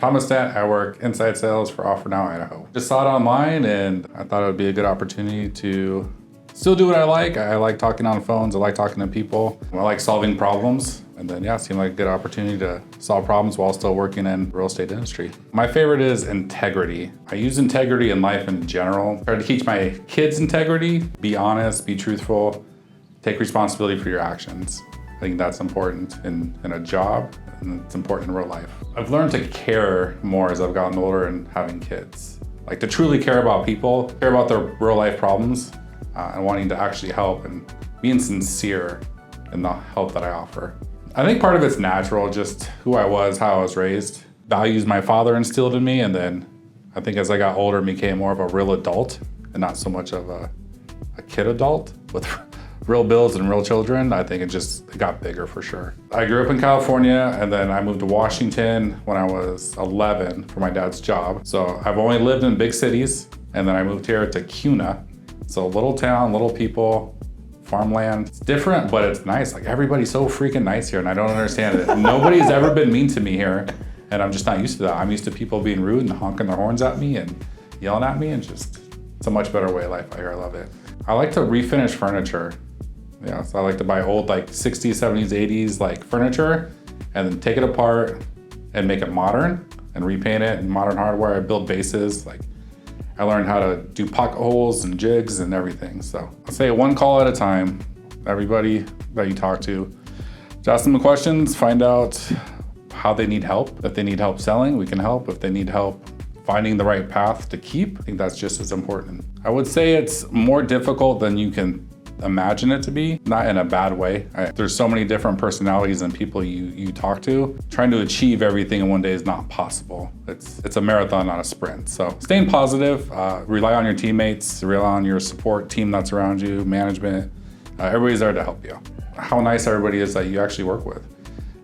Thomas Dent. I work inside sales for Offer Now Idaho. Just saw it online and I thought it would be a good opportunity to still do what I like. I like talking on phones. I like talking to people. I like solving problems. And then, yeah, it seemed like a good opportunity to solve problems while still working in the real estate industry. My favorite is integrity. I use integrity in life in general. Try to teach my kids integrity, be honest, be truthful, take responsibility for your actions. I think that's important in a job, and it's important in real life. I've learned to care more as I've gotten older and having kids. Like to truly care about people, care about their real life problems, and wanting to actually help and being sincere in the help that I offer. I think part of it's natural, just who I was, how I was raised, values my father instilled in me, and then I think as I got older, became more of a real adult and not so much of a kid adult with real bills and real children. I think it got bigger for sure. I grew up in California and then I moved to Washington when I was 11 for my dad's job. So I've only lived in big cities, and then I moved here to Kuna. So little town, little people, farmland. It's different, but it's nice. Like everybody's so freaking nice here and I don't understand it. Nobody's ever been mean to me here and I'm just not used to that. I'm used to people being rude and honking their horns at me and yelling at me, and just, it's a much better way of life out here. I love it. I like to refinish furniture. Yeah, so I like to buy old like 60s, 70s, 80s like furniture and then take it apart and make it modern and repaint it in modern hardware. I build bases. Like I learned how to do pocket holes and jigs and everything. So I'll say one call at a time. Everybody that you talk to, just ask them questions, find out how they need help. If they need help selling, we can help. If they need help finding the right path to keep, I think that's just as important. I would say it's more difficult than you can imagine it to be, not in a bad way. There's so many different personalities and people you talk to. Trying to achieve everything in one day is not possible. It's a marathon, not a sprint. So staying positive, rely on your teammates, rely on your support team that's around you, management. Everybody's there to help you. How nice everybody is that you actually work with.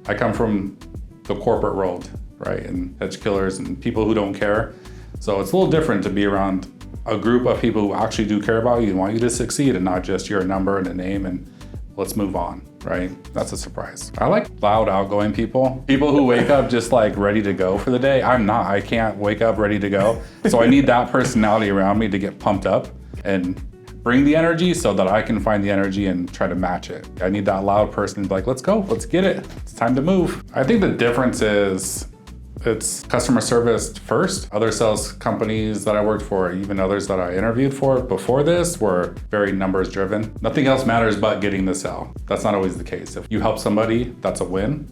I come from the corporate world, right? And hedge killers and people who don't care. So it's a little different to be around a group of people who actually do care about you and want you to succeed, and not just you're a number and a name and let's move on, right? That's a surprise. I like loud, outgoing people. People who wake up just like ready to go for the day. I'm not, I can't wake up ready to go. So I need that personality around me to get pumped up and bring the energy so that I can find the energy and try to match it. I need that loud person to be like, let's go, let's get it. It's time to move. I think the difference is it's customer service first. Other sales companies that I worked for, even others that I interviewed for before this, were very numbers driven. Nothing else matters but getting the sale. That's not always the case. If you help somebody, that's a win.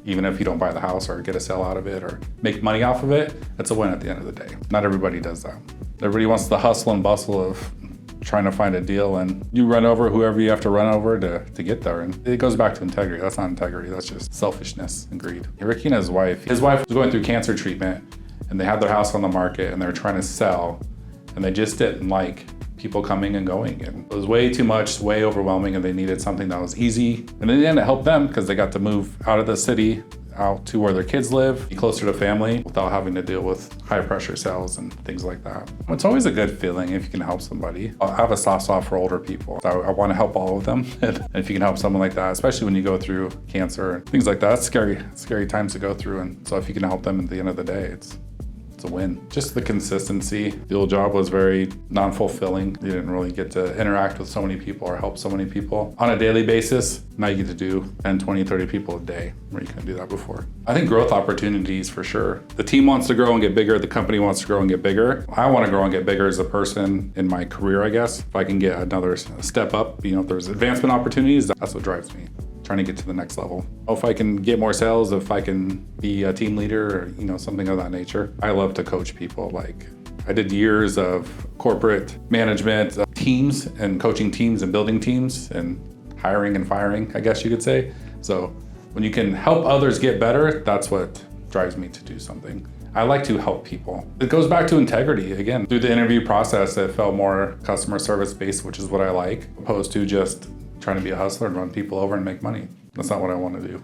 Even if you don't buy the house or get a sale out of it or make money off of it, it's a win at the end of the day. Not everybody does that. Everybody wants the hustle and bustle of trying to find a deal, and you run over whoever you have to run over to get there. And it goes back to integrity. That's not integrity, that's just selfishness and greed. Ricky and his wife was going through cancer treatment and they had their house on the market and they were trying to sell, and they just didn't like people coming and going. And it was way too much, way overwhelming, and they needed something that was easy. And in the end, it helped them because they got to move out of the city, out to where their kids live, be closer to family without having to deal with high pressure sales and things like that. It's always a good feeling if you can help somebody. I have a soft spot for older people. So I want to help all of them. And if you can help someone like that, especially when you go through cancer and things like that, it's scary times to go through. And so if you can help them at the end of the day, it's a win. Just the consistency. The old job was very non-fulfilling. You didn't really get to interact with so many people or help so many people on a daily basis. Now you get to do 10, 20, 30 people a day where you couldn't do that before. I think growth opportunities for sure. The team wants to grow and get bigger. The company wants to grow and get bigger. I want to grow and get bigger as a person in my career, I guess. If I can get another step up, if there's advancement opportunities, that's what drives me. Trying to get to the next level. If I can get more sales, if I can be a team leader or something of that nature. I love to coach people. Like I did years of corporate management teams and coaching teams and building teams and hiring and firing, I guess you could say. So when you can help others get better, that's what drives me to do something. I like to help people. It goes back to integrity. Again, through the interview process, it felt more customer service based, which is what I like, opposed to just trying to be a hustler and run people over and make money. That's not what I want to do.